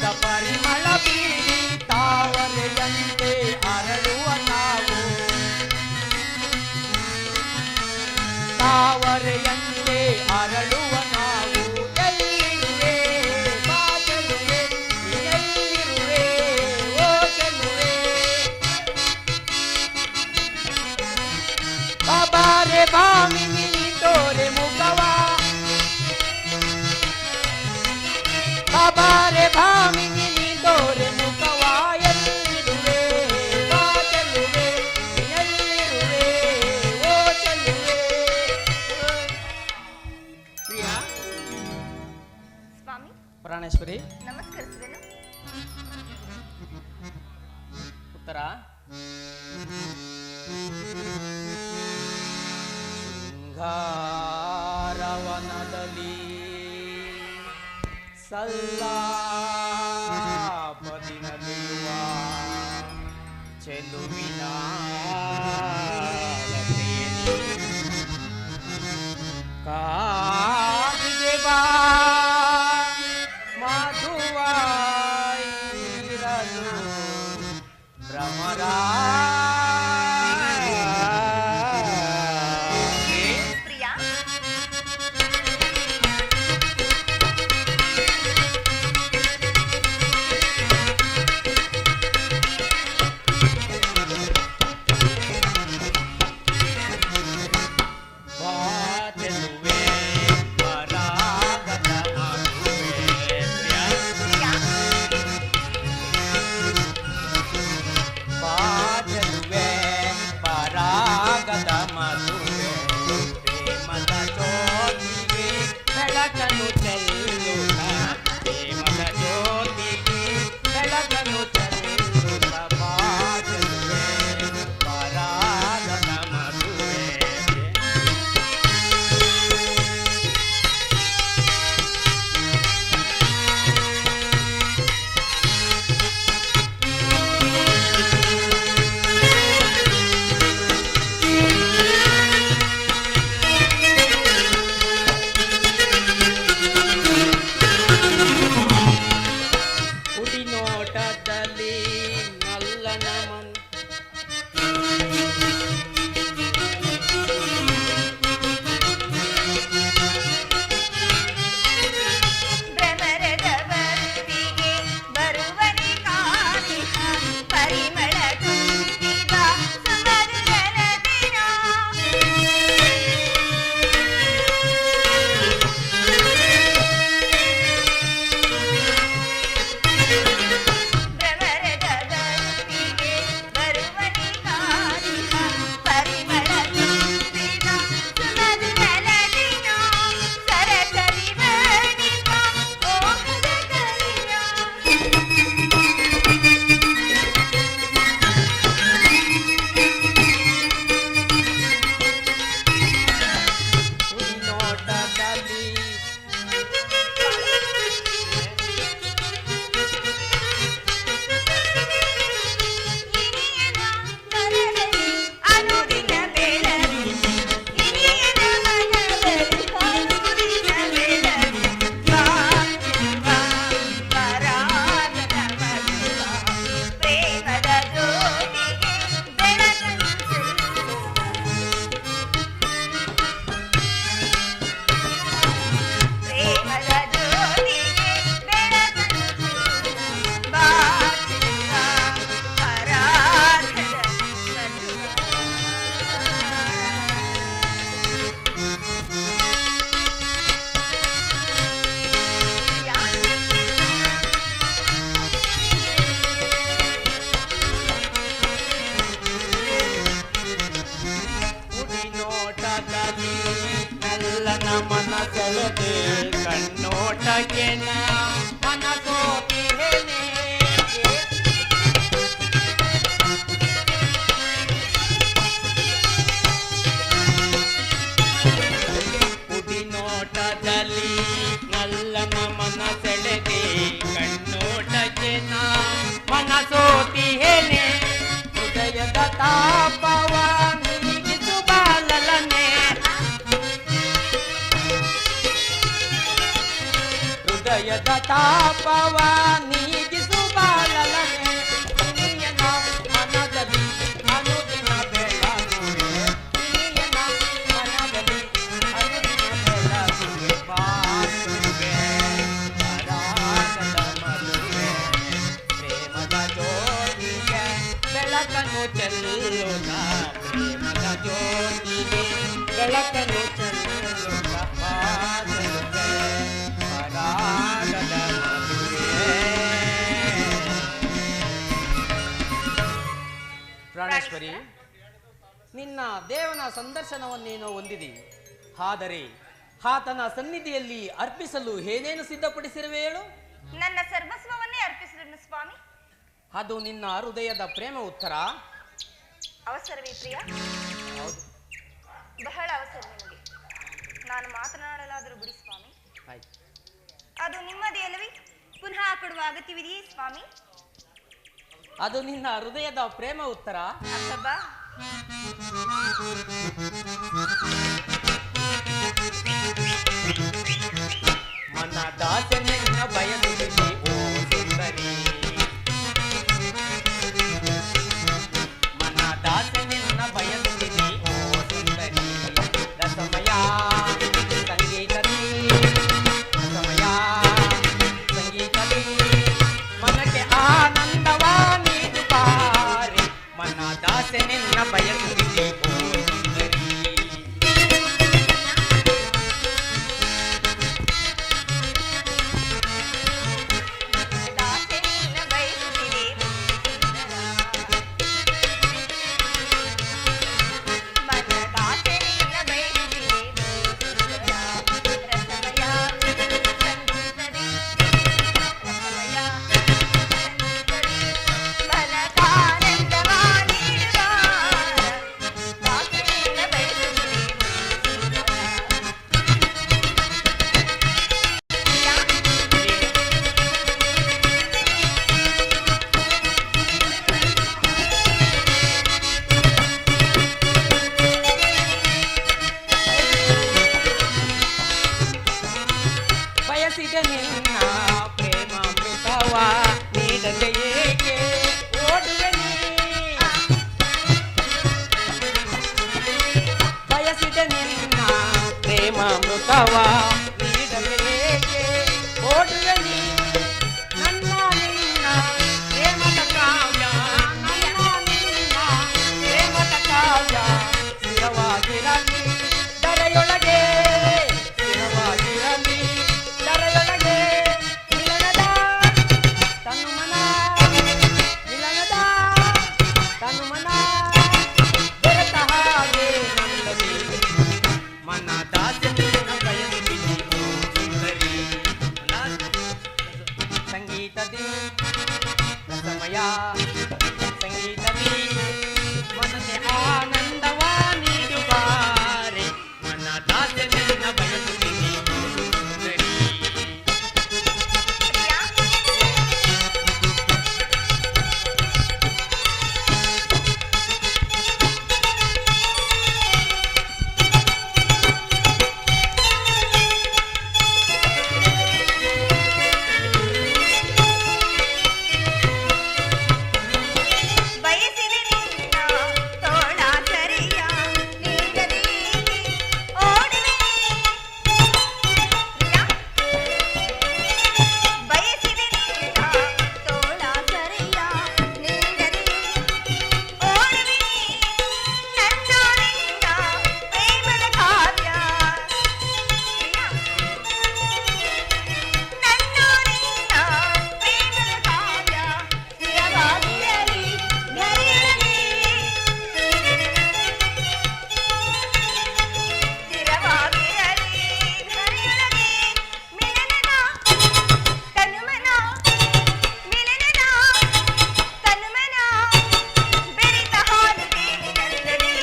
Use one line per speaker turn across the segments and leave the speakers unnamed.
ಪರಿಮಳ ಬೀರಿ ತಾವರೆಯಂತೆ ಅರಳುವ ನಾವು ತಾವರೆಯಂತೆ ಅರಳುವ ನಾವು ಎಲ್ಲಿರುವೆ ಬಾ ಚೆಲುವೆ ಎಲ್ಲಿರುವೆ ಓ ಚೆಲುವೆ ಬಾಬಾರೆ ಬಾಮಿನಿ ತೋರೆ ಮುಖವಾ ಬಾಬಾರೆ ಭಾಮಿನಿ ತೋರೆ ಮುಖವಾ ಎಲ್ಲಿರುವೆ ಬಾ ಚೆಲುವೆ ಎಲ್ಲಿರುವೆ ಓ ಚೆಲುವೆ ಪ್ರಿಯಾ
ಸ್ವಾಮಿ
ಪ್ರಾಣೇಶ್ವರಿ
ನಮಸ್ಕರಿಸುವೆನು.
ಉತ್ತರ ಶೃಂಗಾರವನದಲ್ಲಿ ಸಲ್ಲಾಪದಿನಲಿಯುವ ಚೆಲುವಿನ ಕಾದಿದೆ ಬಾ ಮಧುವಾಯಿರಲು ಭ್ರಮರ
ಪ್ರಿಯಾ
ಚೆಲುವೆ ಪರಾಗದ ನಗುವೆ ಪ್ರಿಯಾ
ಪ್ರಿಯಾ
ಬಾಜಲುವೆ ಪರಾಗದ ಮಧುವೆ ಪ್ರೇಮದ ಜ್ಯೋತಿಗೆ ಬೆಳಕನ್ನು ಚೆಲ್ಲುತ್ತ ಪ್ರೇಮದ ಜ್ಯೋತಿಗೆ ಬೆಳಕನ್ನು ಚೆಲ್ಲುತ್ತ ಬಾಜಲುವೆ ಪರಾಗದ ಮಧುವೆ ಉಡಿ ನೋಟದಲ್ಲಿ ನಲ್ಲನ ಮನ್
ಭ್ರಮರದ ಬರುವಿಗೆ ಬರುವನೆ ಕಾಣಿಹ ಪರಿಮಳ ತುಂಬಿದ ಸುಮಧುರನ ದಿನ. ಭ್ರಮರದ ಬರುವಿಗೆ ಬರುವನೆ ಕಾಣಿಹ ಪರಿಮಳ ತುಂಬಿದ ಸುಮಧುರನ ದಿನ. ಸರಸರಿ ವರ್ಣಿತ ಮೋಹದ ಕಲಿಯ.
ಉಡಿ ನೋಟದಲ್ಲಿ
ಇನಿಯನ ಮನದಲ್ಲಿ ಅನುದಿನ ಬೆಳಗಿ ಇನಿಯನ ಮನದಲ್ಲಿ ಅನುದಿನ ಬೆಳಗಿ ಕಾಂತಿವ ಪರಾಗದ ಮಧುವ ಪ್ರೇಮದ ಜ್ಯೋತಿಗೆ ಬೆಳಕನ್ನು ಚೆಲ್ಲುವ. ಪ್ರೇಮದ ಜ್ಯೋತಿಗೆ ಬೆಳಕನ್ನು ಚೆಲ್ಲುವ. ಬಾಚಿರುವ ಪರಾಗದ ಮಧುವ.
ಉಡಿ ನೋಟದಲ್ಲಿ ನಲ್ಲನ ಮನ ಸೆಳೆದೆ ಕಣ್ಣೋಟಕ್ಕೆ ನಾ ಮನಸೋತಿಹೇನೆ ಉಡಿ ನೋಟದಲ್ಲಿ ನಲ್ಲನ ಮನ ಸೆಳೆದೆ ಕಣ್ಣೋಟಕ್ಕೆ ನಾ ಮನಸೋತಿಹೇನೆ ಹೃದಯದ ತಾಪವ ನೀಗಿಸುಬಾಲನೆ ಹೃದಯದ ತಾಪವ ನೀ ಬೆಳಕನ್ನು ಚೆಲ್ಲುತ್ತ ಬಾಗಿಲುಗೆ ಪರಾಗದ ಮದುವೆ. ಪ್ರಾಣೇಶ್ವರಿ, ನಿನ್ನ ದೇವನ ಸಂದರ್ಶನವನ್ನೇನೋ ಹೊಂದಿದೆ. ಆದರೆ ಆತನ ಸನ್ನಿಧಿಯಲ್ಲಿ ಅರ್ಪಿಸಲು ಏನೇನು ಸಿದ್ಧಪಡಿಸಿರುವೆ ಹೇಳು?
ನನ್ನ ಸರ್ವಸ್ವವನ್ನೇ ಅರ್ಪಿಸಿದನು ಸ್ವಾಮಿ.
ಅದು ನಿನ್ನ ಹೃದಯದ ಪ್ರೇಮ ಉತ್ತರ.
ಅವಸರವೇ ಪ್ರಿಯ?
ಹೌದು,
ಬಹಳ ಅವಸರ ನಿಮಗೆ. ನಾನು ಮಾತನಾಡಲಾದರೂ ಬಿಡಿ ಸ್ವಾಮಿ.
ಆಯ್ತು.
ಅದು ನಿಮ್ಮದೇ ಅಲ್ಲವೇ? ಪುನಃ ಕೊಡುವ ಅಗತ್ಯವಿದೆಯೇ ಸ್ವಾಮಿ?
ಅದು ನಿನ್ನ ಹೃದಯದ ಪ್ರೇಮ ಉತ್ತರ.
ಅಬ್ಬಬ್ಬಾ,
ಮನದಾಸೆ ನಿನ್ನ ಬಯಸುತ್ತಿದೆ ಓ ಸುಂದರಿ, ಮನದಾಸೆ ನಿನ್ನ ಬಯಸುತ್ತಿದೆ ಓ ಸುಂದರಿ. ರಸಮಯ ಸಂಗೀತದಿ, ರಸಮಯ ಸಂಗೀತದಿ ಮನಕ್ಕೆ ಆನಂದವ ನೀಡುತ್ತಾರೆ. ಮನದಾಸೆ ನಿನ್ನ ಬಯಸುತ್ತಿದೆ ಓ ಸುಂದರಿ.
ದಾಸೆ ನಿನ್ನ ಬಯಸುತ್ತಿದೆ ಮನ ದಾಸೆ ನಿನ್ನ ಬಯಸುತ್ತಿದೆ ರಸಮಯ ಸಂಗೀತದಿ, ರಸಮಯ ಸಂಗೀತದಿ ಮನಕಾನಂದವ ನೀಡುವ ದಾಸೆ ನಿನ್ನ ಬಯಸುತ್ತಿದೆ
ಬಯಸಿದ ನಿನ್ನ ಪ್ರೇಮಾಮೃತವ ನೀಡದೆ ಏಕೆ ಓಡುವೆ ನೀ? ಬಯಸಿದ ನಿನ್ನ ಪ್ರೇಮಾಮೃತವ ನೀಡದೆ ಏಕೆ ಓಡುವೆ ನೀ? ನನ್ನ ನಿನ್ನ ಪ್ರೇಮದ ಕಾವ್ಯ, ನನ್ನ ನಿನ್ನ ಪ್ರೇಮದ ಕಾವ್ಯ ಸ್ಥಿರವಾಗಿರಲಿ ಧರೆಯೊಳಗೆ, ಸ್ಥಿರವಾಗಿರಲಿ ಧರೆಯೊಳಗೆ. ಮಿಲನದ ತನುಮನ, ಮಿಲನದ ತನುಮನ ಬೆರೆತ ಹಾಗೆ ನನ್ನದಿ. ಮನದಾಸೆ ನಿನ್ನ ಬಯಸುತ್ತಿದೆ ಓ ಸುಂದರಿ. ಸಂಗೀತದಿ ರಸಮಯ ಸಂಗೀತದಿ ಮನಕ್ಕೆ ಆನಂದವ ನೀಡುವಾರೆ. ಮನದಾಸೆ ನಿನ್ನ ಬಯಸುತ್ತಿದೆ ಓ ಸುಂದರಿ.
ಪ್ರಿಯ? ಬಯಸಿದೆ ನಿನ್ನ ತೋಳ ಸರಿಯ ನೀಡದೆ ಓಡುವೆ ಪ್ರಿಯ? ಬಯಸಿದೆ ನಿನ್ನ ತೋಳ ಸರಿಯ ನೀಡದೆ ಓಡುವೆ ನನ್ನ ನಿನ್ನ ಪ್ರೇಮದ ಕಾವ್ಯ. ಪ್ರಿಯ? ನನ್ನ ನಿನ್ನ ಪ್ರೇಮದ ಕಾವ್ಯ ಸ್ಥಿರವಾಗಿರಲಿ ಧರೆಯೊಳಗೆ, ಸ್ಥಿರವಾಗಿರಲಿ ಧರೆಯೊಳಗೆ. ಮಿಲನದ ತನುಮನ, ಮಿಲನದ ತನುಮನ ಬೆರೆತ ಹಾಲುಗೆ ನನ್ನದಿ.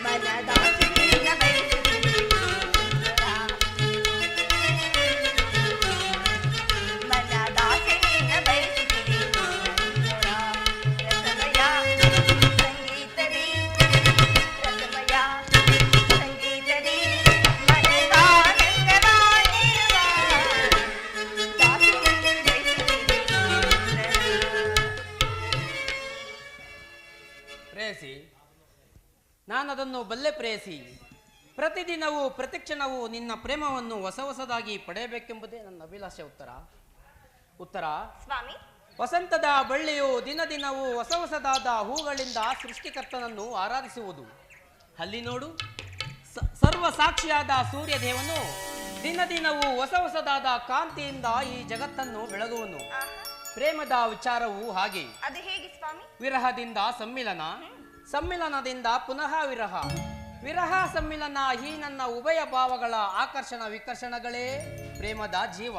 ಮನದಾಸೆ ನಿನ್ನ ಬಯಸುತ್ತಿದೆ ಮನದಾಸೆ ನಿನ್ನ ಬಯಸುತ್ತಿದೆ ರಸಮಯ ಸಂಗೀತದಿ, ರಸಮಯ ಸಂಗೀತದಿ ಮನದಾನಂದವ ನೀಡುವ ದಾಸೆ ನಿನ್ನ ಬಯಸುತ್ತಿದೆ.
ಪ್ರೇಯಸಿ, ನಾನದನ್ನು ಬಲ್ಲೆ ಪ್ರೇಯಸಿ. ಪ್ರತಿದಿನವೂ ಪ್ರತಿಕ್ಷಣವೂ ನಿನ್ನ ಪ್ರೇಮವನ್ನು ಹೊಸ ಹೊಸದಾಗಿ ಪಡೆಯಬೇಕೆಂಬುದೇ ನನ್ನ ಅಭಿಲಾಷೆ. ಉತ್ತರ
ಸ್ವಾಮಿ,
ವಸಂತದ ಬಳ್ಳಿಯು ದಿನ ದಿನವೂ ಹೊಸ ಹೊಸದಾದ ಹೂಗಳಿಂದ ಸೃಷ್ಟಿಕರ್ತನನ್ನು ಆರಾಧಿಸುವುದು. ಅಲ್ಲಿ ನೋಡು, ಸರ್ವ ಸಾಕ್ಷಿಯಾದ ಸೂರ್ಯ ದೇವನು ದಿನ ದಿನವೂ ಹೊಸ ಹೊಸದಾದ ಕಾಂತಿಯಿಂದ ಈ ಜಗತ್ತನ್ನು ಬೆಳಗುವನು.
ಆಹಾ,
ಪ್ರೇಮದ ವಿಚಾರವು ಹಾಗೆ.
ಅದು ಹೇಗೆ ಸ್ವಾಮಿ?
ವಿರಹದಿಂದ ಸಮ್ಮಿಲನ, ಸಮ್ಮಿಲನದಿಂದ ಪುನಃ ವಿರಹ, ವಿರಹ ಸಮ್ಮಿಲನ, ಈ ನನ್ನ ಉಭಯ ಭಾವಗಳ ಆಕರ್ಷಣ ವಿಕರ್ಷಣಗಳೇ ಪ್ರೇಮದ ಜೀವ.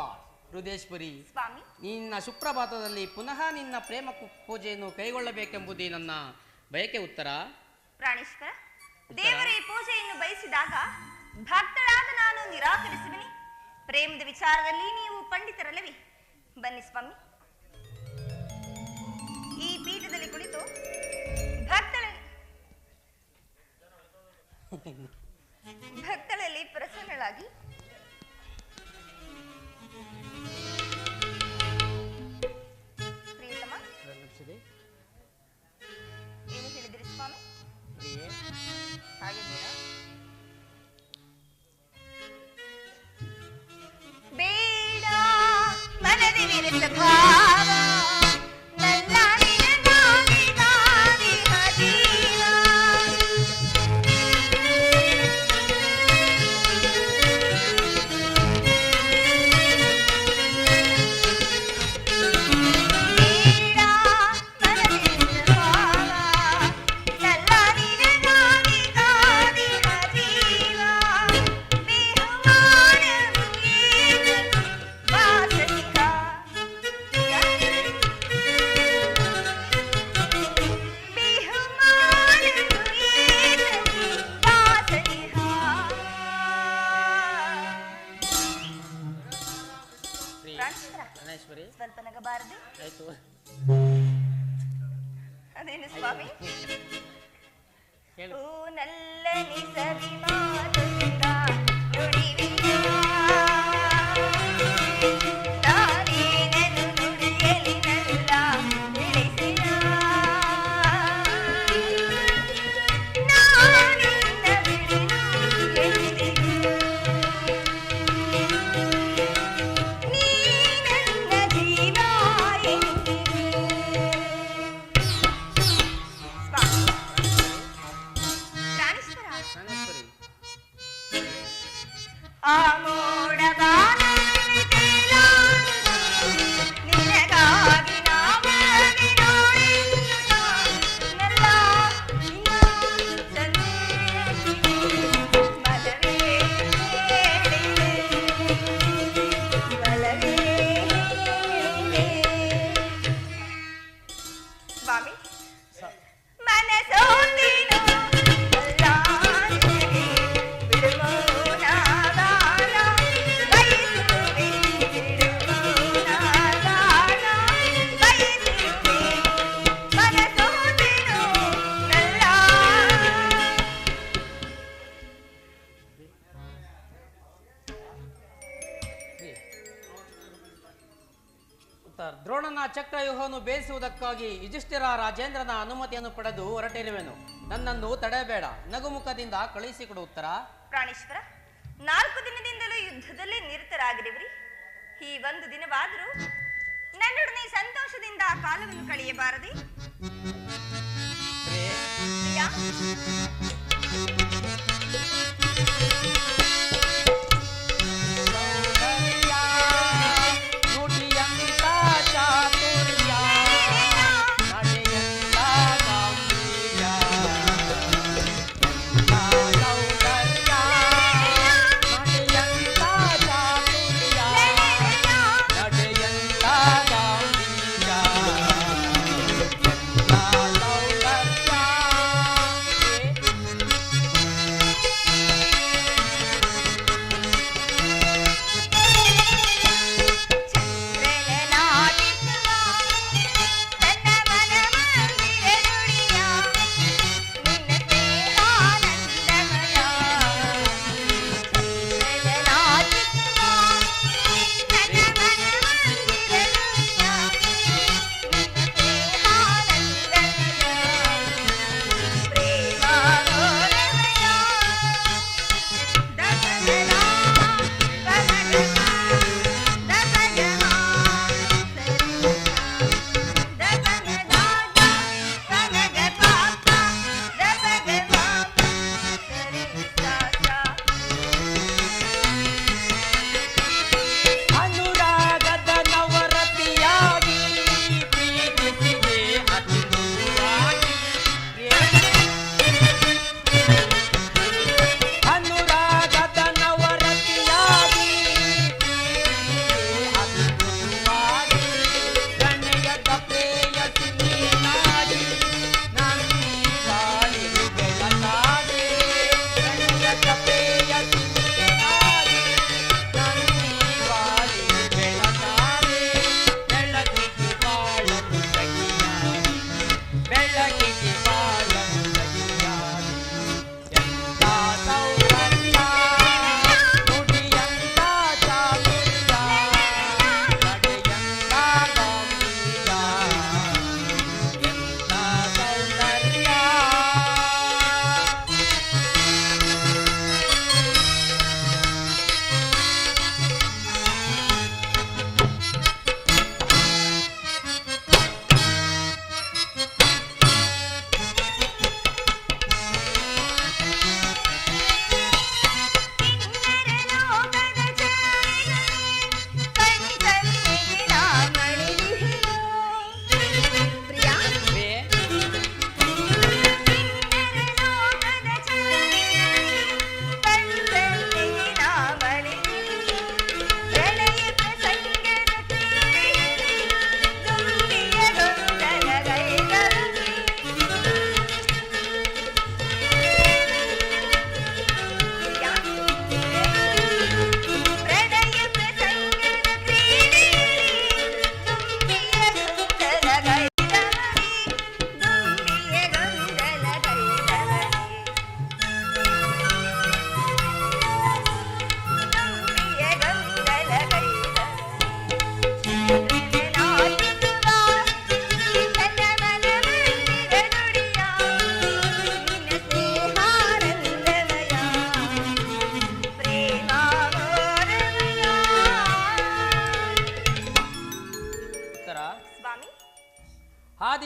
ಹೃದಯೇಶ್ವರಿ,
ಸ್ವಾಮಿ,
ನಿನ್ನ ಸುಪ್ರಭಾತದಲ್ಲಿ ಪುನಃ ನಿನ್ನ ಪ್ರೇಮ ಪೂಜೆಯನ್ನು ಕೈಗೊಳ್ಳಬೇಕೆಂಬುದೇ ನನ್ನ ಬಯಕೆ. ಉತ್ತರ.
ಪ್ರಾಣೇಶ್ವರ, ದೇವರ ಈ ಪೂಜೆಯನ್ನು ಬಯಸಿದಾಗ ಭಕ್ತಳಾದ ನಾನು ನಿರಾಕರಿಸುವೆನೆ. ಪ್ರೇಮದ ವಿಚಾರದಲ್ಲಿ ನೀವು ಪಂಡಿತರಲ್ಲವೇ? ಬನ್ನಿ ಸ್ವಾಮಿ, ಈ ಪೀಠದಲ್ಲಿ ಕುಳಿತು ಭಕ್ತಳಲ್ಲಿ ಪ್ರಸನ್ನಳಾಗಿ ಪ್ರಿಯತಮ, ಏನು ಹೇಳಿದಿರಿ ಸ್ವಾಮಿ? ಹಾಗೆ ಬೇಡ ಮನದಿ ವಿರಸ ಭಾವ, ನನ್ನ ನಿನಗಾಗಿ ಗಾದಿ ಹದೀನ. ಬೇಡ ಮನದಿ ವಿರಸ ಭಾವ, ನನ್ನ ನಿನಗಾಗಿ ಗಾದಿ ಹದೀನ. ಬೇಹುಮಾನವು ಏನು ವಾಸನಿಕ, ಬೇಹುಮಾನವು ಏನು ವಾಸನಿಕ. ಪ್ರಾಣೇಶ್ವರ,
ಗಣೇಶ್ವರಿ,
ಸ್ವಲ್ಪ ನಗಬಾರದು?
ಆಯ್ತು.
ಅದೇನು ಸ್ವಾಮಿ?
ಹೇಳು.
ಓ ನಲ್ಲನಿ ಸವಿ ಮಾತುಂದ ನುಡಿವಿಯ, ನಾನೇನನು ನುಡಿಯಲಿ ನಲ್ಲ ತಿಳಿಸಿನ. ನಾನಿನ್ನ ಬಿಡೆನು ಎಂದಿಗೂ, ನೀ ನನ್ನ ಜೀವ ಎಂದಿಗೂ. ಸ್ವಾಮಿ, ಪ್ರಾಣೇಶ್ವರ,
ಗಣೇಶ್ವರಿ,
ಆ ಮೋಡ ಬಾನದಲ್ಲಿ ತೇಲಾಡುವುದು ನಿನಗಾಗಿ ನಾ ಬರದೆ ನೋಡೆನ್ನುತ್ತಾ, ಮೆಲ್ಲ ನಿನ್ನ ಸನ್ನಿಧಿಗೆ ಬಲವೇ ಹೇಳಿದೆ, ಬಲವೇ ಹೇಳಿದೆ. ಸ್ವಾಮಿ, ಮನಸೋತಿನು ಅಲ್ಲಾಂತೆಗೆ ಬಿಡುವೋ ನಾದಾನ, ಬಯಸುವೆ ಬಿಡುವೋ ನಾದಾನ, ಬಯಸುವೆ. ಮನಸೋತಿನು ನಲ್ಲ.
ಉತ್ತರ. ದ್ರೋಣನ ಚಕ್ರವ್ಯೂಹವನ್ನು ಬೇಯಿಸುವುದಕ್ಕಾಗಿ ಯುಧಿಷ್ಠಿರ ರಾಜೇಂದ್ರನ ಅನುಮತಿಯನ್ನು ಪಡೆದು ಹೊರಟಿರುವೆನು. ನನ್ನನ್ನು ತಡೆಯಬೇಡ, ನಗುಮುಖದಿಂದ ಕಳುಹಿಸಿಕೊಡು. ಉತ್ತರ.
ಪ್ರಾಣೇಶ್ವರ, 4 ದಿನದಿಂದಲೂ ಯುದ್ಧದಲ್ಲಿ ನಿರತರಾಗಿರುವಿರಿ. ಈ ಒಂದು ದಿನವಾದರೂ ನನ್ನೊಡನೆ ಸಂತೋಷದಿಂದ ಕಾಲವನ್ನು ಕಳೆಯಬಾರದೆ? ಪ್ರಿಯಾ,
ನುಡಿಯಂತ ಚಾತುರ್ಯ, ನಡೆಯಂತ ಗಾಂಭೀರ್ಯ, ಎಂಥ ಸೌಂದರ್ಯ, ನಡೆಯಂತ ಚಾತುರ್ಯ, ನಡೆಯಂತ ಗಾಂಭೀರ್ಯ, ಎಂಥ ಸೌಂದರ್ಯ.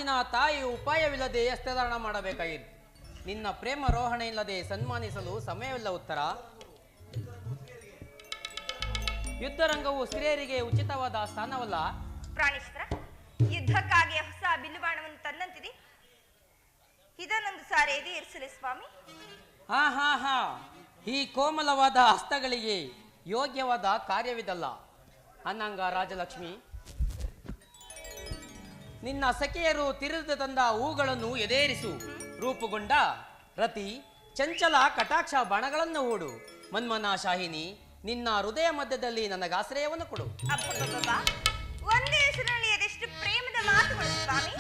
ದಿನ ತಾಯಿ ಉಪಾಯವಿಲ್ಲದೆ ಹಸ್ತಧಾರಣ ಮಾಡಬೇಕಾಗಿತ್ತು. ನಿನ್ನ ಪ್ರೇಮ ರೋಹಣೆ ಇಲ್ಲದೆ ಸನ್ಮಾನಿಸಲು ಸಮಯವಿಲ್ಲ ಉತ್ತರ. ಯುದ್ಧರಂಗವು ಸ್ತ್ರೀಯರಿಗೆ ಉಚಿತವಾದ ಸ್ಥಾನವಲ್ಲ.
ಪ್ರಾಣೇಶ್ವರ, ಯುದ್ಧಕ್ಕಾಗಿ ಹೊಸ ಬಿಲ್ಲುಬಾಣವನ್ನು ತಂದಂತಿದೆ. ಇದನ್ನೊಂದು ಸಾರಿ ಎದುರಿಸಲಿ ಸ್ವಾಮಿ.
ಹಾ, ಈ ಕೋಮಲವಾದ ಹಸ್ತಗಳಿಗೆ ಯೋಗ್ಯವಾದ ಕಾರ್ಯವಿದಲ್ಲ. ಅನ್ನಂಗ ರಾಜಲಕ್ಷ್ಮಿ, ನಿನ್ನ ಸಖಿಯರು ತಿರುದು ತಂದ ಹೂಗಳನ್ನು ಎದೇರಿಸು. ರೂಪುಗೊಂಡ ರತಿ ಚಂಚಲ ಕಟಾಕ್ಷ ಬಾಣಗಳನ್ನು ಹೂಡು. ಮನ್ಮನ ಶಾಹಿನಿ, ನಿನ್ನ ಹೃದಯ ಮಧ್ಯದಲ್ಲಿ ನನಗಾಶ್ರಯವನ್ನು ಕೊಡು.
ಅಬ್ಬಬ್ಬಬ್ಬಾ, ಒಂದೇ ಹೆಸರಿನಲ್ಲಿ ಅದೆಷ್ಟು ಪ್ರೇಮದ ಮಾತುಗಳು ಸ್ವಾಮಿ.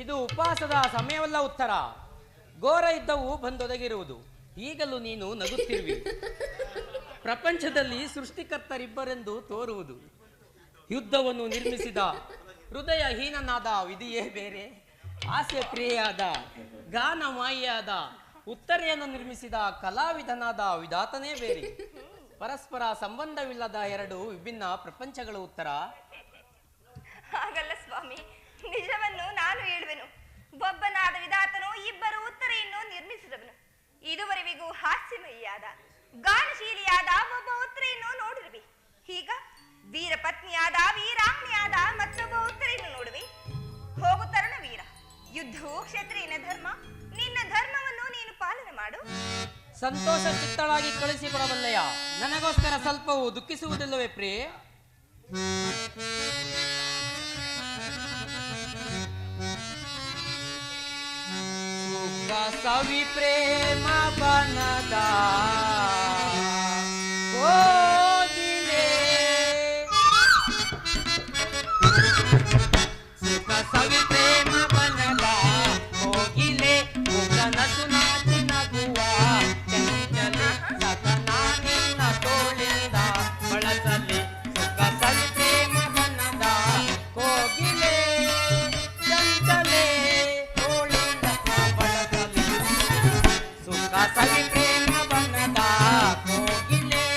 ಇದು ಉಪವಾಸದ ಸಮಯವಲ್ಲ ಉತ್ತರ. ಘೋರ ಯುದ್ಧವು ಬಂದೊದಗಿರುವುದು. ಈಗಲೂ ನೀನು ನಗುತ್ತಿರುವಿ. ಪ್ರಪಂಚದಲ್ಲಿ ಸೃಷ್ಟಿಕರ್ತರಿಬ್ಬರೆಂದು ತೋರುವುದು. ಯುದ್ಧವನ್ನು ನಿರ್ಮಿಸಿದ ಹೃದಯಹೀನನಾದ ವಿಧಿಯೇ ಬೇರೆ, ಹಾಸ್ಯ ಕ್ರಿಯೆಯಾದ ಗಾನಮಾಯಿಯಾದ ಉತ್ತರೆಯನ್ನು ನಿರ್ಮಿಸಿದ ಕಲಾವಿದನಾದ ವಿಧಾತನೇ ಬೇರೆ. ಪರಸ್ಪರ ಸಂಬಂಧವಿಲ್ಲದ ಎರಡು ವಿಭಿನ್ನ ಪ್ರಪಂಚಗಳು ಉತ್ತರ.
ಹಾಗಲ್ಲ ಸ್ವಾಮಿ, ನಿಜವನ್ನು ನಾನು ಹೇಳುವೆನು. ಒಬ್ಬನಾದ ವಿಧಾತನು ಇಬ್ಬರು ಉತ್ತರೆಯನ್ನು ನಿರ್ಮಿಸಿದವನು. ಇದುವರೆವಿಗೂ ಹಾಸ್ಯಮಯಿಯಾದ ಗಾನಶೀಲಿಯಾದ ಒಬ್ಬ ಉತ್ತರೆಯನ್ನು ನೋಡಿರುವಿ. ಈಗ ವೀರ ಪತ್ನಿಯಾದ ವೀರಾಂಗಣಿಯಾದ ಮತ್ತೊಬ್ಬ ಉತ್ತರೆಯನ್ನು ನೋಡುವೆ. ಹೋಗು ತರುಣ ವೀರ, ಯುದ್ಧವು ಕ್ಷತ್ರಿಯನ ಧರ್ಮ. ನಿನ್ನ ಧರ್ಮವನ್ನು ನೀನು ಪಾಲನೆ ಮಾಡು.
ಸಂತೋಷ ಚಿತ್ತಳಾಗಿ ಕಳಿಸಿಕೊಡಬಲ್ಲೆಯ? ನನಗೋಸ್ಕರ ಸ್ವಲ್ಪವೂ ದುಃಖಿಸುವುದಿಲ್ಲವೇ ಪ್ರಿಯೆ? ಸುಖ ಸವಿ ಪ್ರೇಮ ಬನದ ಕೋಗಿಲೆ ಸುಖ ಸವಿ ಪ್ರೇಮ ಬನದ ಕೋಗಿಲೆ ಮುಖನಸು ನಾಚಿ ನಗುವ ಚಂಚಲೆ ಸತನ ನಿನ್ನ ತೋಳಿಂದ ಬಳಸಲಿ ಸುಖ ಸವಿ ಪ್ರೇಮ ಬನದ ಕೋಗಿಲೆ ಚಂಚಲೆ ತೋಳಿಂದ ಬಳಸಲಿ ಸುಖ ಸವಿ ಪ್ರೇಮ ಬನದ ಕೋಗಿಲೆ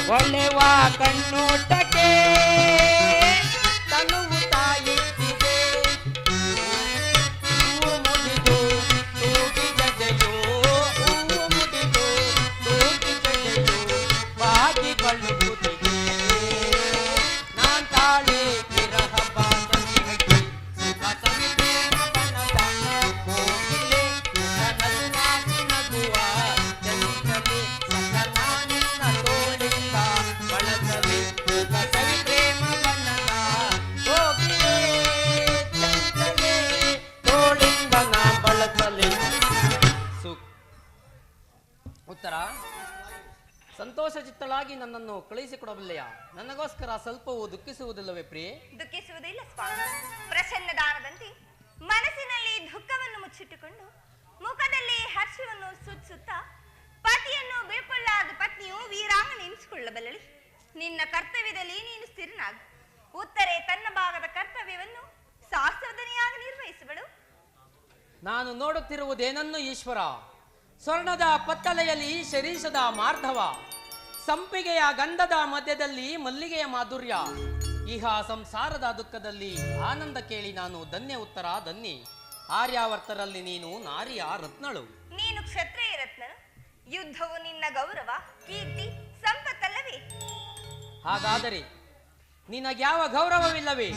ಒಳ್ಳೆವ ಕಣ್ಣೋಟಕ್ಕೆ ತನುವು ತಾಯಿತ್ತಿದೆ ಹೂವು ಮುಡಿದು ತೂಗಿ ಜಡೆಯೋ ಹೂವು ಮುಡಿದು ತೂಗಿ ಜಡೆಯೋ ಬಾಗಿಕೊಳ್ಳುವುದಿದೆ ನಾನ್ ತಾಳೆ ವಿರಹ ಬಾಂಧವ್ಯಕ್ಕೆ ಸುಖ ಸವಿ ಪ್ರೇಮ ಬನದ ಕೋಗಿಲೆ ಕನಸು ನಾಚಿ ನಗುವ ಚಂಚಲೆ ಸಕಲ ನಿನ್ನ ತೋಳಿಂದ ಬಳಸಲಿ ಸುಖ ಸವಿ ಪ್ರೇಮ ಬನದ ಕೋಗಿಲೆ ಚಂಚಲೆ ತೋಳಿಂದ ನಾ ಬಳಸಲಿ ಉತ್ತರ ಸಂತೋಷ ಚಿತ್ತಳಾಗಿ ನನ್ನನ್ನು ಕಳುಹಿಸಿಕೊಡಬಲ್ಲೆಯ ನನಗೋಸ್ಕರ ಸ್ವಲ್ಪವೂ ದುಃಖಿಸುವುದಿಲ್ಲವೇ ಪ್ರಿಯೆ
ದುಃಖಿಸುವುದಿಲ್ಲ ಸ್ವಾಮಿ. ಪ್ರಸನ್ನ ದಾನದಂತೆ ಮನಸ್ಸಿನಲ್ಲಿ ದುಃಖವನ್ನು ಮುಚ್ಚಿಟ್ಟುಕೊಂಡು ಮುಖದಲ್ಲಿ ಹರ್ಷವನ್ನು ಸೂಚಿಸುತ್ತಾ ಪತಿಯನ್ನು ಬೀಳ್ಕೊಳ್ಳಾದ ಪತ್ನಿಯು ವೀರಾಂಗ ನೆನೆಸಿಕೊಳ್ಳಬಲ್ಲಳಿ. ನಿನ್ನ ಕರ್ತವ್ಯದಲ್ಲಿ ನೀನು ಸ್ಥಿರನಾಗು. ಉತ್ತರೆ ತನ್ನ ಭಾಗದ ಕರ್ತವ್ಯವನ್ನು ಸಾರ್ಥೋದನೆಯಾಗಿ ನಿರ್ವಹಿಸುವಳು.
ನಾನು ನೋಡುತ್ತಿರುವುದೇನನ್ನು ಈಶ್ವರ ಸ್ವರ್ಣದ ಪತ್ತಲೆಯಲ್ಲಿ ಶರೀಷದ ಮಾರ್ಧವ ಸಂಪಿಗೆಯ ಗಂಧದ ಮಧ್ಯದಲ್ಲಿ ಮಲ್ಲಿಗೆಯ ಮಾಧುರ್ಯ ಇಹ ಸಂಸಾರದ ದುಃಖದಲ್ಲಿ ಆನಂದ ಕೇಳಿ ನಾನು ಧನ್ಯ ಉತ್ತರ ಧನ್ಯೆ ಆರ್ಯಾವರ್ತರಲ್ಲಿ ನೀನು ನಾರಿಯ ರತ್ನಳು
ನೀನು ಕ್ಷತ್ರಿಯ ರತ್ನನು. ಯುದ್ಧವು ನಿನ್ನ ಗೌರವ ಕೀರ್ತಿ ಸಂಪತ್ತಲ್ಲವೇ?
ಹಾಗಾದರೆ ನಿನಗ್ಯಾವ ಗೌರವವಿಲ್ಲವೇ?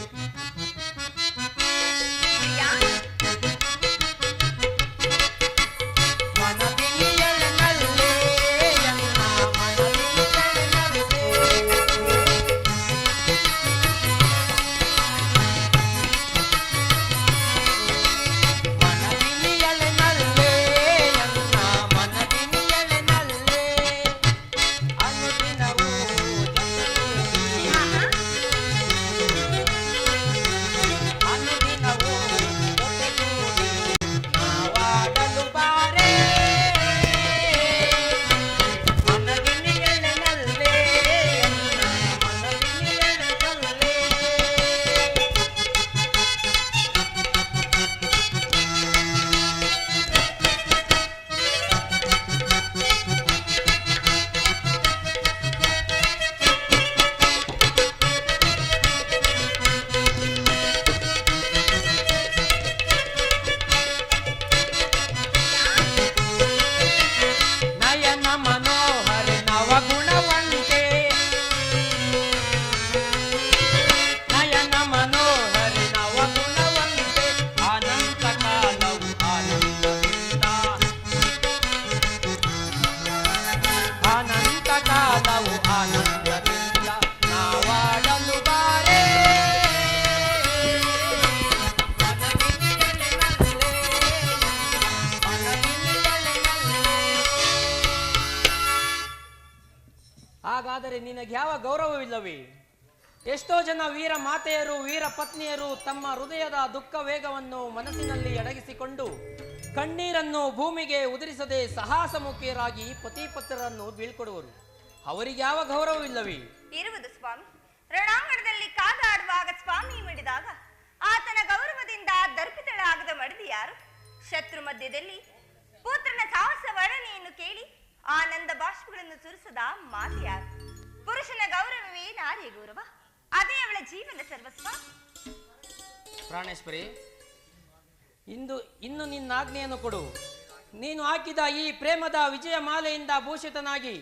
ಆದರೆ ನಿನಗೆ ಯಾವ ಗೌರವವಿಲ್ಲವೇ? ಎಷ್ಟೋ ಜನ ವೀರ ಮಾತೆಯರು, ವೀರ ಪತ್ನಿಯರು ತಮ್ಮ ಹೃದಯದ ದುಃಖ ವೇಗವನ್ನು ಮನಸ್ಸಿನಲ್ಲಿ ಅಡಗಿಸಿಕೊಂಡು ಕಣ್ಣೀರನ್ನು ಭೂಮಿಗೆ ಉದುರಿಸದೆ ಸಾಹಸಮುಖಿಯರಾಗಿ ಪತಿಪತ್ರರನ್ನು ಬೀಳ್ಕೊಡುವರು. ಅವರಿಗೆ ಯಾವ ಗೌರವವಿಲ್ಲವೇ?
ಇರುವುದು ಸ್ವಾಮಿ. ರಣಾಂಗಣದಲ್ಲಿ ಕಾದಾಡುವಾಗ ಸ್ವಾಮಿ ಮಿಡಿದಾಗ ಆತನ ಗೌರವದಿಂದ ದರ್ಪಿತಳಾಗದ ಮಡದಿ ಯಾರು? ಶತ್ರು ಮಧ್ಯದಲ್ಲಿ ಪುತ್ರನ ಸಾಹಸ ವರ್ಣನೆಯನ್ನು ಕೇಳಿ ಆನಂದ ಬಾಷ್ಪಗಳನ್ನು ಸುರಿಸದ ಮಾತು ಯಾರು? ಪುರುಷನ ಗೌರವವೇ ನಾರಿಯ ಗೌರವ, ಅದೇ ಅವಳ ಜೀವನ ಸರ್ವಸ್ವ.
ಪ್ರಾಣೇಶ್ವರಿ, ಇನ್ನು ನಿನ್ನ ಆಜ್ಞೆಯನ್ನು ಕೊಡು. ನೀನು ಹಾಕಿದ ಈ ಪ್ರೇಮದ ವಿಜಯ ಮಾಲೆಯಿಂದ ಭೂಷಿತನಾಗಿ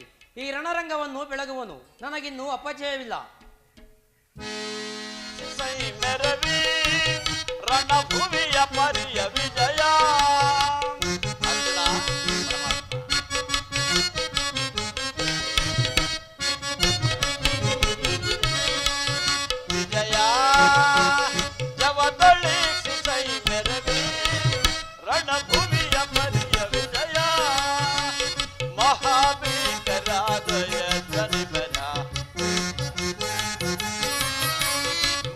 ಈ ರಣರಂಗವನ್ನು ಬೆಳಗುವನು. ನನಗಿನ್ನೂ ಅಪಜಯವಿಲ್ಲ.
ರಣಭೂಮಿಯ ಪರಿಯ ವಿಜಯ ವಿಜಯ ಜವದಳಿ ಸಿಸೈ ಮೆರವಿ ರಣಭೂಮಿಯ ಪರಿಯ ವಿಜಯ ಮಹಾಭೀಕರಾದಯ ಜನಿಬರ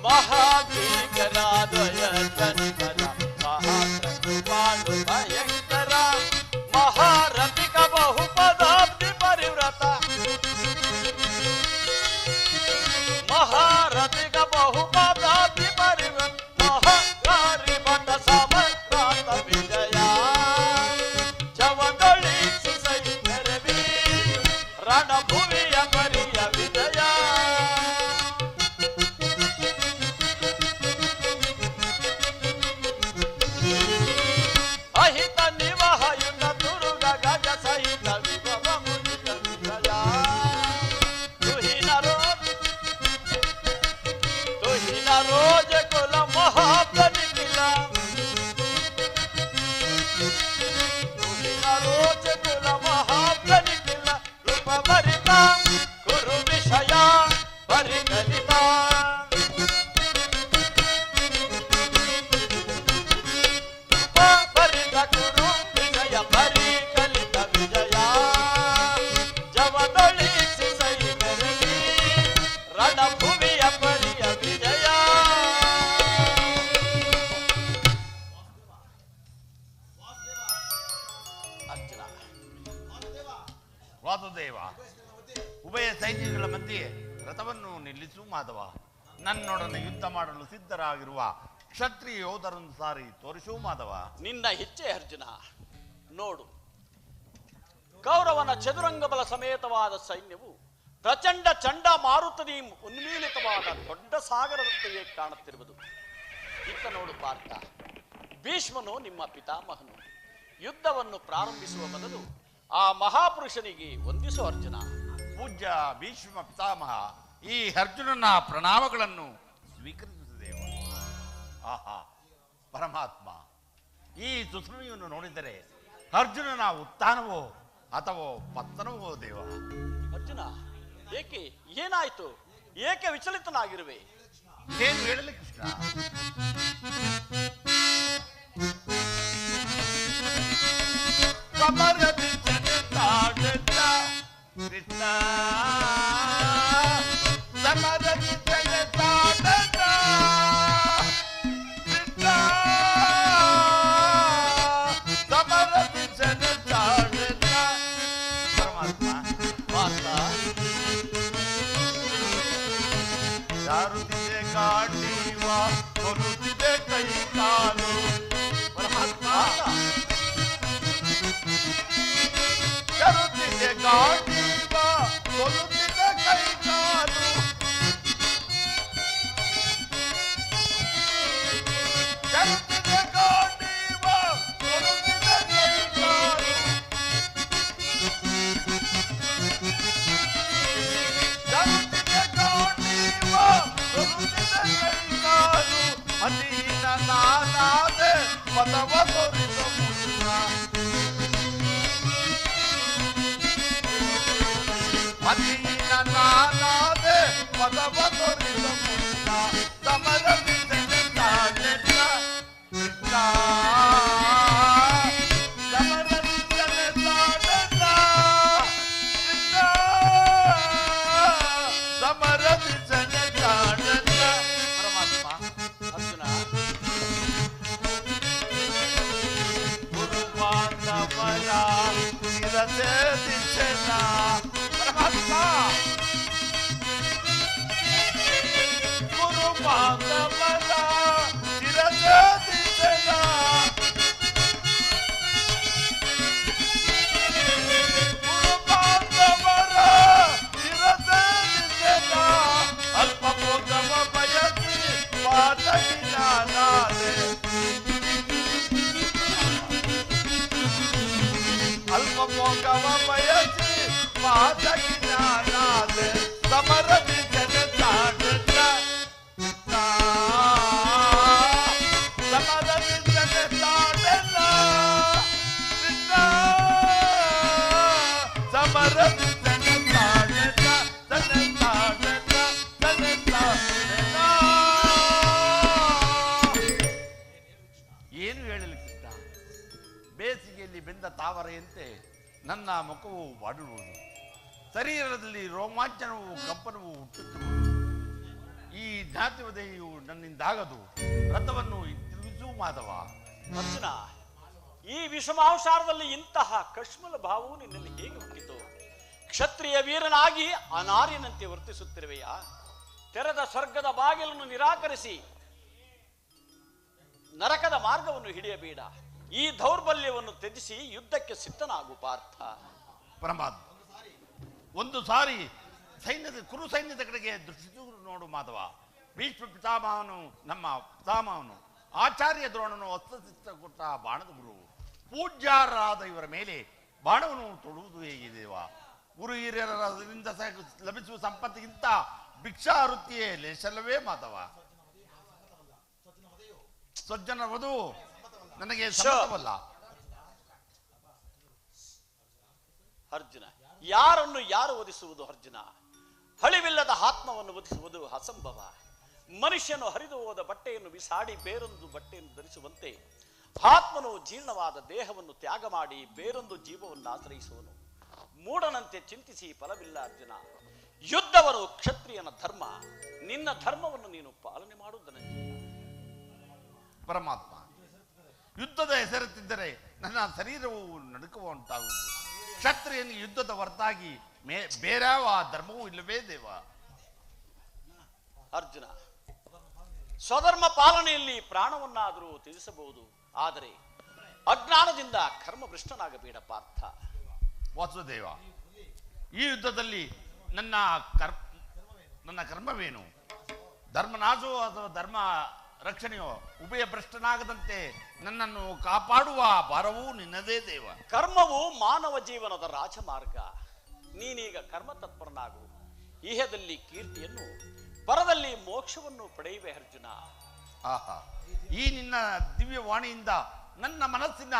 ಮಹಾಭೀಕರಾದಯ ಜನಿಬರ ಮಹಾಪ್ರಭುಪಾಲು ಭಯಂಕರ ಮಹಾರಥಿಕ ಬಹುಪದಾಬ್ದಿ ಪರಿವ್ರತ ಮಹಾರಥಿಕ ಬಹುಪದಾಬ್ದಿ ಪರಿವ್ರತ ಮಹಾಕಾರಿ ಬಟ ಸಮಕ್ರಾಂತ ವಿಜಯ ಜವದಳಿ ಸಿಸೈ ಮೆರವಿ ರಣಭೂಮಿಯ ಪರಿಯ ವಿಜಯ ಅಹಿತ ನಿವಹಯುತ ದುರುಗ ಗಜ ಸಹಿತ ವಿಭವ ಮುದಿತ ವಿಜಯ ತುಹಿನ ರೋಜ ಕುಲ ಮಹಾಪ್ರನಿಖಿಲ ತುಹಿನ ರೋಜ ಕುಲ ಮಹಾಪ್ರನಿಖಿಲ ರೂಪ ಭರಿತ ಗುರು ವಿಷಯ ಪರಿಕಲಿತ ಪರಿತ ಗುರು ವಿಜಯ ಪರಿಕಲಿತ ವಿಜಯ ಜವದಳಿ ಸಿಸೈ ಮೆರವಿ ರಣಭೂಮಿಯ ಪರಿಯ ವಿಜಯ. ಅರ್ಜುನ,
ವಾಸುದೇವ, ಉಭಯ ಸೈನ್ಯಗಳ ಮಧ್ಯೆ ರಥವನ್ನು ನಿಲ್ಲಿಸು ಮಾಧವ. ನನ್ನೊಡನೆ ಯುದ್ಧ ಮಾಡಲು ಸಿದ್ಧರಾಗಿರುವ ಕ್ಷತ್ರಿಯ ಯೋಧರನ್ನು ಸಾರಿ ತೋರಿಸು ಮಾಧವ.
ನಿನ್ನ ಇಚ್ಛೆ ಅರ್ಜುನ. ನೋಡು, ಕೌರವನ ಚದುರಂಗ ಬಲ ಸಮೇತವಾದ ಸೈನ್ಯವು ಪ್ರಚಂಡ ಚಂಡ ಮಾರುತದಿ ಉನ್ಮೀಲಿತವಾದ ದೊಡ್ಡ ಸಾಗರದಂತೆಯೇ ಕಾಣುತ್ತಿರುವುದು. ಇತ್ತ ನೋಡು ಪಾರ್ಥ, ಭೀಷ್ಮನು ನಿಮ್ಮ ಪಿತಾಮಹನು. ಯುದ್ಧವನ್ನು ಪ್ರಾರಂಭಿಸುವ ಮೊದಲು ಆ ಮಹಾಪುರುಷನಿಗೆ ವಂದಿಸು ಅರ್ಜುನ.
ಪೂಜ್ಯ ಭೀಷ್ಮ ಪಿತಾಮಹ, ಈ ಅರ್ಜುನನ ಪ್ರಣಾಮಗಳನ್ನು ಸ್ವೀಕರಿಸುತ್ತೇವ. ಆಹಾ ಪರಮಾತ್ಮ, ಈ ಸುಸ್ಮಿಯನ್ನು ನೋಡಿದರೆ ಅರ್ಜುನನ ಉತ್ಥಾನವೋ ಅಥವಾ ಪತನವೋ ದೇವ.
ಅರ್ಜುನ, ಏಕೆ, ಏನಾಯ್ತು? ಏಕೆ ವಿಚಲಿತನಾಗಿರುವೆ?
ಏನು ಹೇಳಲಿ ಕೃಷ್ಣ? ಸಮರದಿ ಜಗತ್ತಾಡತ ಕೃಷ್ಣ, ಸಮರದಿ ಜಗತ್ತಾಡತ ಕೃಷ್ಣ, ಸಮರದಿ ಜಗತ್ತಾಡತ. ಪರಮಾತ್ಮ,
ಪಾರ್ಥ,
ಜಾರುತ್ತಿದೆ ಕಾಟೀವ, ಕೊರುತ್ತಿದೆ ಕೈ ಕಾಲು. ಪರಮಾತ್ಮ, ಜಾರುತ್ತಿದೆ ಕಾಟೀವ, ಕೊರುತ್ತಿದೆ ಕೈ ಕಾಲು. ಜಾರುತ್ತಿದೆ ಕಾಟೀವ, ಕೊರುತ್ತಿದೆ ಕೈ ಕಾಲು. ಜಾರುತ್ತಿದೆ ಕಾಟೀವ, ಕೊರುತ್ತಿದೆ ಕೈ ಕಾಲು. ಅಧೀನ ನಾನಾದೆ ಪದವ ತೋರಿಸ ಮುನ್ನ, ಅಧೀನ ನಾನಾದೆ ಪದವ ತೋರಿಸ ಮುನ್ನ. ಸಮರ ವಿಜಯ ಕೃಷ್ಣ, ಸಮರ ವಿಜಯ ಕೃಷ್ಣ. ಶಿರಛೇದಿಸೆನ. ಪರಮಾತ್ಮ ಗುರು ಮಾಧವನ ಶಿರಛೇದಿಸೆನ. ಗುರು ಮಾಧವರ ಶಿರಛೇದಿಸೆನ. ಅಲ್ಪ ಭೋಗವ ಬಯಸಿ ಪಾತಕಿನಾದೆ. ಅಲ್ಪ ಭೋಗವ ಬಯಸಿ ಪಾತಕಿನಾದೆ. ಸಮರದಿ ಜನತಾಡನ. ಸಮರದಿ ಜನತಾಡನ. ಸಮರದಿ ಜನತಾಡನ. ಜನತಾಡನ. ಜನತಾಡನ. ಏನು ಹೇಳಲಿ ಕೃಷ್ಣ? ಬೇಸಿಗೆಯಲ್ಲಿ ಬೆಂದ ತಾವರೆಯಂತೆ ನನ್ನ ಮುಖವು ಬಾಡುವುದು, ಶರೀರದಲ್ಲಿ ರೋಮಾಂಚನವು ಕಂಪನವು ಹುಟ್ಟುತ್ತಿರುವುದು. ಈ ಜ್ಞಾತಿವದೆಯು ನನ್ನಿಂದಾಗದು. ರಥವನ್ನು ತಿರುಗಿಸು ಮಾಧವ.
ಅರ್ಜುನ, ಈ ವಿಷಮಾಂಸಾರದಲ್ಲಿ ಇಂತಹ ಕಶ್ಮಲ ಭಾವವು ನಿನ್ನಲ್ಲಿ ಹೇಗೆ ಹುಟ್ಟಿತು? ಕ್ಷತ್ರಿಯ ವೀರನಾಗಿ ಅನಾರ್ಯನಂತೆ ವರ್ತಿಸುತ್ತಿರುವೆಯಾ? ತೆರೆದ ಸ್ವರ್ಗದ ಬಾಗಿಲನ್ನು ನಿರಾಕರಿಸಿ ನರಕದ ಮಾರ್ಗವನ್ನು ಹಿಡಿಯಬೇಡ. ಈ ದೌರ್ಬಲ್ಯವನ್ನು ತ್ಯಜಿಸಿ ಯುದ್ಧಕ್ಕೆ ಸಿದ್ಧನಾಗು ಪಾರ್ಥ.
ಪರಮಾತ್ಮ, ಒಂದು ಸಾರಿ ಕುರು ಸೈನ್ಯದ ಕಡೆಗೆ ದೃಷ್ಟಿ ನೋಡು ಮಾಧವ. ಭೀಷ್ಮ ಪಿತಾಮಹನು, ನಮ್ಮ ಪಿತಾಮಹನು ಆಚಾರ್ಯ ದ್ರೋಣನು ಅಸ್ತ್ರಶಸ್ತ್ರ ಕೊಟ್ಟ ಬಾಣದ ಗುರು. ಪೂಜ್ಯರಾದ ಇವರ ಮೇಲೆ ಬಾಣವನ್ನು ತೊಡುವುದು ಹೇಗಿದೆವ? ಗುರು ಹಿರಿಯರಿಂದ ಲಭಿಸುವ ಸಂಪತ್ತಿಗಿಂತ ಭಿಕ್ಷಾ ವೃತ್ತಿಯೇ ಲೇಷಲ್ಲವೇ ಮಾಧವ? ಸ್ವಜ್ಜನ ವಧು ನನಗೆ ಸಮ್ಮತವಲ್ಲ.
ಅರ್ಜುನ, ಯಾರನ್ನು ಯಾರು ವಧಿಸುವುದು? ಅರ್ಜುನ, ಹಳಿವಿಲ್ಲದ ಆತ್ಮವನ್ನು ವಧಿಸುವುದು ಅಸಂಭವ. ಮನುಷ್ಯನು ಹರಿದು ಹೋದ ಬಟ್ಟೆಯನ್ನು ಬಿಸಾಡಿ ಬೇರೊಂದು ಬಟ್ಟೆಯನ್ನು ಧರಿಸುವಂತೆ ಆತ್ಮನು ಜೀರ್ಣವಾದ ದೇಹವನ್ನು ತ್ಯಾಗ ಮಾಡಿ ಬೇರೊಂದು ಜೀವವನ್ನು ಆಶ್ರಯಿಸುವನು. ಮೂಢನಂತೆ ಚಿಂತಿಸಿ ಫಲವಿಲ್ಲ ಅರ್ಜುನ. ಯುದ್ಧವನ್ನು ಕ್ಷತ್ರಿಯನ ಧರ್ಮ. ನಿನ್ನ ಧರ್ಮವನ್ನು ನೀನು ಪಾಲನೆ ಮಾಡುವುದನ್ನು.
ಪರಮಾತ್ಮ, ಯುದ್ಧದ ಹೆಸರೆತ್ತಿದ್ದರೆ ನನ್ನ ಶರೀರವು ನಡುಕುವ ಉಂಟಾಗುವುದು. ಕ್ಷತ್ರಿಯನಿಗೆ ಯುದ್ಧದ ಹೊರತಾಗಿ ಬೇರಾವ ಧರ್ಮವೂ ಇಲ್ಲವೇ ದೇವ?
ಅರ್ಜುನ, ಸ್ವಧರ್ಮ ಪಾಲನೆಯಲ್ಲಿ ಪ್ರಾಣವನ್ನಾದರೂ ತ್ಯಜಿಸಬಹುದು, ಆದರೆ ಅಜ್ಞಾನದಿಂದ ಕರ್ಮಭ್ರಷ್ಟನಾಗಬೇಡ ಪಾರ್ಥ.
ವಾಸುದೇವ, ಈ ಯುದ್ಧದಲ್ಲಿ ನನ್ನ ಕರ್ಮವೇನು? ಧರ್ಮನಾಶವೋ ಅಥವಾ ಧರ್ಮ ರಕ್ಷಣೆಯೋ ಉಭಯ ಭ್ರಷ್ಟನಾಗದಂತೆ ನನ್ನನ್ನು ಕಾಪಾಡುವ ಭಾರವೂ ನಿನ್ನದೇ ದೇವ.
ಕರ್ಮವು ಮಾನವ ಜೀವನದ ರಾಜಮಾರ್ಗ. ನೀನೀಗ ಕರ್ಮತತ್ಪರನಾಗು. ಇಹದಲ್ಲಿ ಕೀರ್ತಿಯನ್ನು, ಪರದಲ್ಲಿ ಮೋಕ್ಷವನ್ನು ಪಡೆಯುವೆ ಅರ್ಜುನ.
ಆಹಾ, ಈ ನಿನ್ನ ದಿವ್ಯವಾಣಿಯಿಂದ ನನ್ನ ಮನಸ್ಸಿನ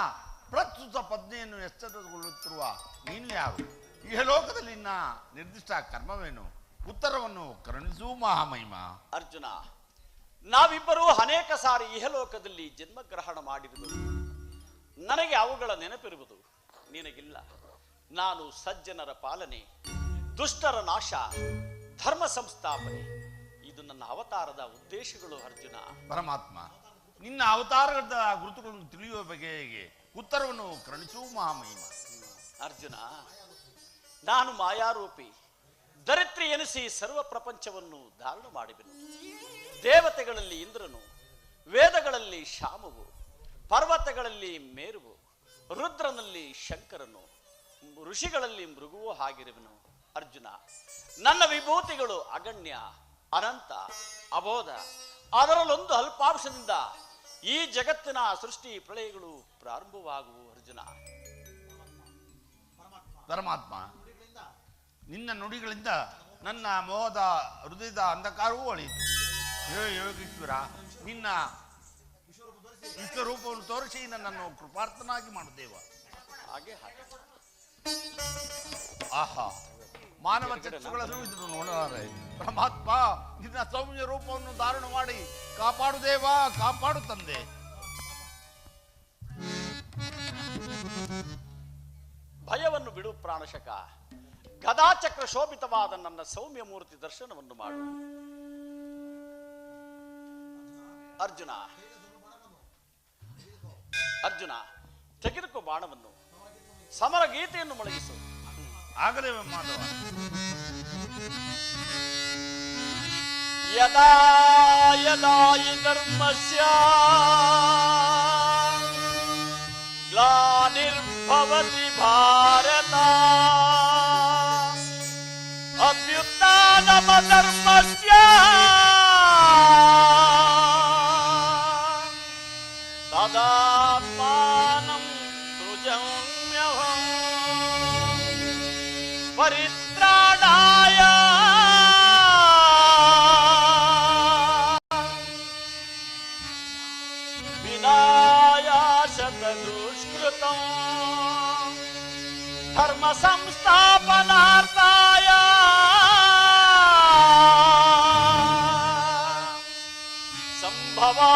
ಪ್ರಸ್ತುತ ಪ್ರಜ್ಞೆಯನ್ನು ಎಚ್ಚರಗೊಳ್ಳುತ್ತಿರುವ ನೀನು ಯಾರು? ಇಹಲೋಕದಲ್ಲಿ ನಿನ್ನ ನಿರ್ದಿಷ್ಟ ಕರ್ಮವೇನು? ಉತ್ತರವನ್ನು ಕರುಣಿಸು ಮಹಾಮಹಿಮ.
ಅರ್ಜುನ, ನಾವಿಬ್ಬರೂ ಅನೇಕ ಸಾರಿ ಇಹಲೋಕದಲ್ಲಿ ಜನ್ಮಗ್ರಹಣ ಮಾಡಿರುವುದು. ನನಗೆ ಅವುಗಳ ನೆನಪಿರುವುದು, ನಿನಗಿಲ್ಲ. ನಾನು ಸಜ್ಜನರ ಪಾಲನೆ, ದುಷ್ಟರ ನಾಶ, ಧರ್ಮ ಸಂಸ್ಥಾಪನೆ, ಇದು ನನ್ನ ಅವತಾರದ ಉದ್ದೇಶಗಳು ಅರ್ಜುನ.
ಪರಮಾತ್ಮ, ನಿನ್ನ ಅವತಾರದ ಗುರುತುಗಳನ್ನು ತಿಳಿಯುವ ಬಗೆಗೆ ಉತ್ತರವನ್ನು ಕರುಣಿಸು ಮಹಾಮಹಿಮ.
ಅರ್ಜುನ, ನಾನು ಮಾಯಾರೂಪಿ, ದರಿತ್ರಿ ಎನಿಸಿ ಸರ್ವ ಪ್ರಪಂಚವನ್ನು ಧಾರಣ ಮಾಡಿದೆನು. ದೇವತೆಗಳಲ್ಲಿ ಇಂದ್ರನು, ವೇದಗಳಲ್ಲಿ ಶಾಮವು, ಪರ್ವತಗಳಲ್ಲಿ ಮೇರುವು, ರುದ್ರನಲ್ಲಿ ಶಂಕರನು, ಋಷಿಗಳಲ್ಲಿ ಮೃಗುವೂ ಆಗಿರುವನು. ಅರ್ಜುನ, ನನ್ನ ವಿಭೂತಿಗಳು ಅಗಣ್ಯ, ಅನಂತ, ಅಬೋಧ. ಅದರಲ್ಲೊಂದು ಅಲ್ಪಾಂಶದಿಂದ ಈ ಜಗತ್ತಿನ ಸೃಷ್ಟಿ ಪ್ರಳಯಗಳು ಪ್ರಾರಂಭವಾಗುವು ಅರ್ಜುನ.
ಪರಮಾತ್ಮ, ನಿನ್ನ ನುಡಿಗಳಿಂದ ನನ್ನ ಮೋಹದ ಹೃದಯದ ಅಂಧಕಾರವೂ ಅಳಿಯಿತು. ಯೋಗೀಶ್ವರ, ನಿನ್ನ ವಿಶ್ವರೂಪವನ್ನು ತೋರಿಸಿ ನನ್ನನ್ನು ಕೃಪಾರ್ಥನಾಗಿ ಮಾಡುತ್ತೇವ.
ಹಾಗೆ
ಆಹಾ, ಮಾನವ ಚಕ್ಷುಗಳನ್ನು ಇದನ್ನು ನೋಡಲಾರೆ. ಪರಮಾತ್ಮ, ನಿನ್ನ ಸೌಮ್ಯ ರೂಪವನ್ನು ಧಾರಣ ಮಾಡಿ ಕಾಪಾಡುದೇವ, ಕಾಪಾಡು ತಂದೆ.
ಭಯವನ್ನು ಬಿಡು ಪ್ರಾಣಶಕ. ಗದಾಚಕ್ರ ಶೋಭಿತವಾದ ನನ್ನ ಸೌಮ್ಯ ಮೂರ್ತಿ ದರ್ಶನವನ್ನು ಮಾಡು ಅರ್ಜುನ. ಅರ್ಜುನ, ತೆಗೆದುಕೋ ಬಾಣವನ್ನು. ಸಮರ ಗೀತೆಯನ್ನು ಮೊಳಗಿಸು.
ಆಗಲೇ ಮಾಧವ.
ಯದಾ ಯದಾ ಹಿ ಧರ್ಮಸ್ಯ ಗ್ಲಾನಿರ್ಭವತಿ ಭಾರತ ಅಭ್ಯುತ್ಥಾನಮಧರ್ಮಸ್ಯ ತದಾತ್ಮಾನಂ ಸೃಜಮ್ಯಹಂ ಪರಿತ್ರಾಣಾಯ ದುಷ್ಕೃತಂ ಧರ್ಮ ಸಂಸ್ಥಾಪನಾರ್ಥಾಯ ಸಂಭವಾ